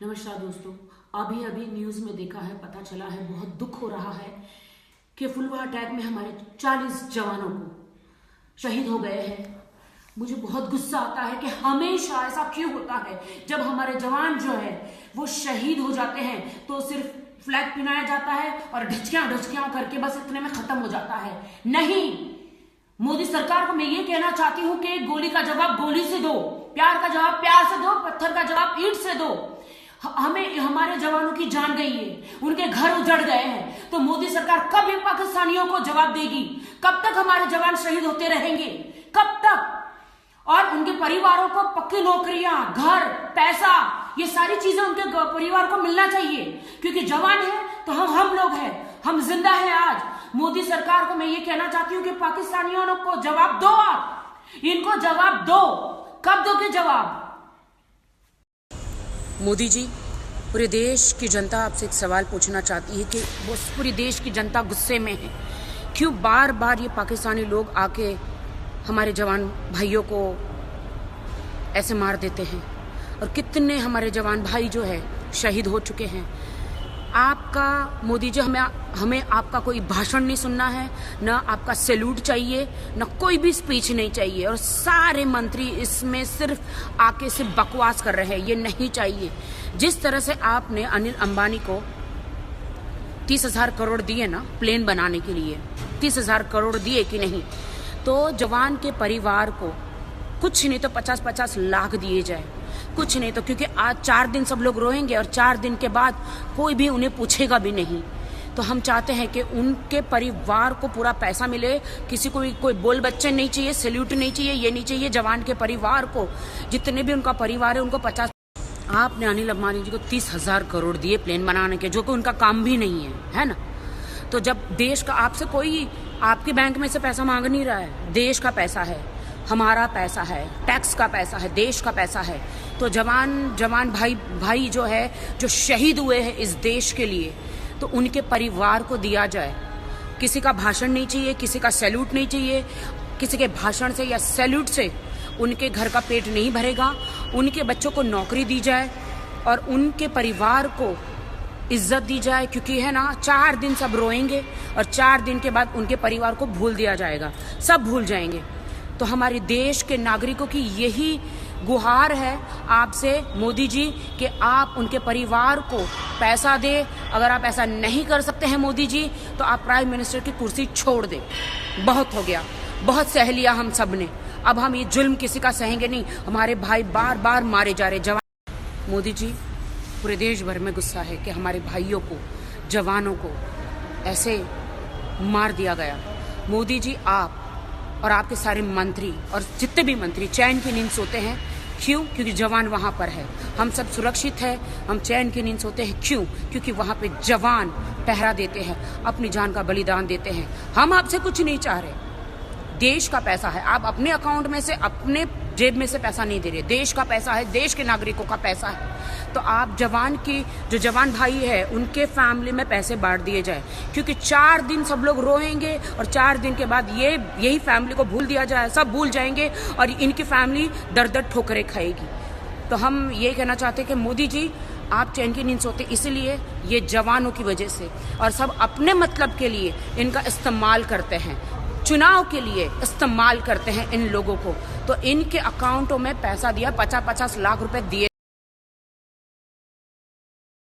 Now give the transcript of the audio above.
नमस्कार दोस्तों, अभी अभी न्यूज में देखा है, पता चला है, बहुत दुख हो रहा है कि फुलवाड़ा अटैक में हमारे 40 जवानों को शहीद हो गए हैं। मुझे बहुत गुस्सा आता है कि हमेशा ऐसा क्यों होता है। जब हमारे जवान जो है वो शहीद हो जाते हैं तो सिर्फ फ्लैग पिनाया जाता है और ढचकियां करके बस इतने में खत्म हो जाता है। नहीं, मोदी सरकार को मैं ये कहना चाहती हूं कि गोली का जवाब गोली से दो, प्यार का जवाब प्यार से दो, पत्थर का जवाब ईंट से दो। हमें हमारे जवानों की जान गई है, उनके घर उजड़ गए हैं, तो मोदी सरकार कब इन पाकिस्तानियों को जवाब देगी? कब तक हमारे जवान शहीद होते रहेंगे? कब तक? और उनके परिवारों को पक्की नौकरियां, घर, पैसा, ये सारी चीजें उनके परिवार को मिलना चाहिए, क्योंकि जवान है तो हम लोग हैं, हम जिंदा हैं। आज मोदी सरकार को मैं ये कहना चाहती हूँ कि पाकिस्तानियों को जवाब दो, आप इनको जवाब दो। कब दोगे जवाब? मोदी जी, पूरे देश की जनता आपसे एक सवाल पूछना चाहती है कि वो पूरी देश की जनता गुस्से में है। क्यों बार बार ये पाकिस्तानी लोग आके हमारे जवान भाइयों को ऐसे मार देते हैं, और कितने हमारे जवान भाई जो है शहीद हो चुके हैं। आपका मोदी जी, हमें आपका कोई भाषण नहीं सुनना है, ना आपका सैल्यूट चाहिए, ना कोई भी स्पीच नहीं चाहिए। और सारे मंत्री इसमें सिर्फ आके सिर्फ बकवास कर रहे हैं, ये नहीं चाहिए। जिस तरह से आपने अनिल अंबानी को 30,000 करोड़ दिए ना प्लेन बनाने के लिए, 30,000 करोड़ दिए कि नहीं, तो जवान के परिवार को कुछ नहीं तो 50-50 लाख दिए जाए, कुछ नहीं तो, क्योंकि आज 4 दिन सब लोग रोएंगे और 4 दिन के बाद कोई भी उन्हें पूछेगा भी नहीं। तो हम चाहते हैं कि उनके परिवार को पूरा पैसा मिले, किसी को कोई बोल बच्चे नहीं चाहिए, सैल्यूट नहीं चाहिए, ये नहीं चाहिए। जवान के परिवार को, जितने भी उनका परिवार है, उनको 50। आपने अनिल अंबानी जी को 30,000 करोड़ दिए प्लेन बनाने के, जो कि उनका काम भी नहीं है ना। तो जब देश का, आपसे कोई आपके बैंक में से पैसा मांग नहीं रहा है, देश का पैसा है, हमारा पैसा है, टैक्स का पैसा है, देश का पैसा है। तो जवान भाई जो है, जो शहीद हुए हैं इस देश के लिए, तो उनके परिवार को दिया जाए। किसी का भाषण नहीं चाहिए, किसी का सैल्यूट नहीं चाहिए। किसी के भाषण से या सैल्यूट से उनके घर का पेट नहीं भरेगा। उनके बच्चों को नौकरी दी जाए और उनके परिवार को इज्जत दी जाए, क्योंकि है ना, 4 दिन सब रोएंगे और 4 दिन के बाद उनके परिवार को भूल दिया जाएगा, सब भूल जाएंगे। तो हमारे देश के नागरिकों की यही गुहार है आपसे मोदी जी कि आप उनके परिवार को पैसा दे। अगर आप ऐसा नहीं कर सकते हैं मोदी जी, तो आप प्राइम मिनिस्टर की कुर्सी छोड़ दें। बहुत हो गया, बहुत सह लिया हम सब ने, अब हम ये जुल्म किसी का सहेंगे नहीं। हमारे भाई बार बार मारे जा रहे जवान। मोदी जी, पूरे देश भर में गुस्सा है कि हमारे भाइयों को, जवानों को ऐसे मार दिया गया। मोदी जी, आप और आपके सारे मंत्री और जितने भी मंत्री चैन की नींद सोते हैं। क्यों? क्योंकि जवान वहां पर है, हम सब सुरक्षित है, हम चैन की नींद सोते हैं। क्यों? क्योंकि वहां पे जवान पहरा देते हैं, अपनी जान का बलिदान देते हैं। हम आपसे कुछ नहीं चाह रहे, देश का पैसा है, आप अपने अकाउंट में से, अपने जेब में से पैसा नहीं दे रहे, देश का पैसा है, देश के नागरिकों का पैसा है। तो आप जवान की, जो जवान भाई है, उनके फैमिली में पैसे बांट दिए जाए, क्योंकि 4 दिन सब लोग रोएंगे और 4 दिन के बाद यही फैमिली को भूल दिया जाए, सब भूल जाएंगे और इनकी फैमिली दर ठोकरें खाएगी। तो हम ये कहना चाहते हैं कि मोदी जी, आप चैन की नींद सोते इसलिए ये जवानों की वजह से, और सब अपने मतलब के लिए इनका इस्तेमाल करते हैं, चुनाव के लिए इस्तेमाल करते हैं इन लोगों को। तो इनके अकाउंटों में पैसा दिया, 50-50 लाख रुपए दिए।